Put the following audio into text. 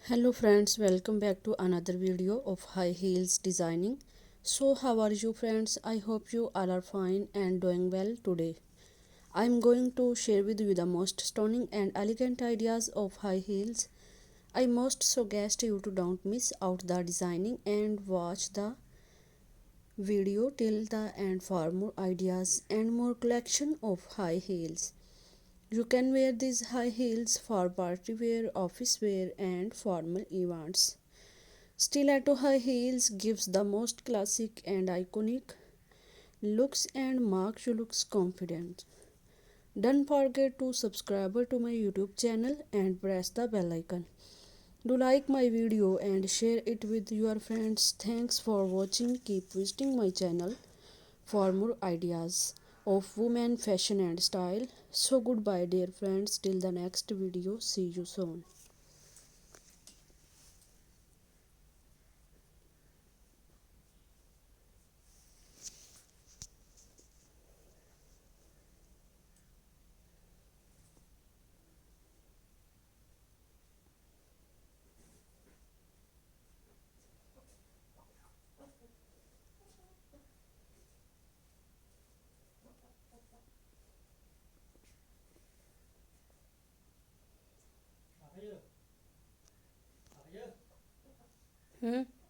Hello friends, welcome back to another video of high heels designing. So how are you friends? I hope you all are fine and doing well today. I am going to share with you the most stunning and elegant ideas of high heels. I must suggest you to don't miss out the designing and watch the video till the end for more ideas and more collection of high heels. You can wear these high heels for party wear, office wear and formal events. Stiletto high heels gives the most classic and iconic looks and makes you look confident. Don't forget to subscribe to my YouTube channel and press the bell icon. Do like my video and share it with your friends. Thanks for watching. Keep visiting my channel for more ideas of women fashion and style. So goodbye dear friends till the next video. See you soon. Hmm?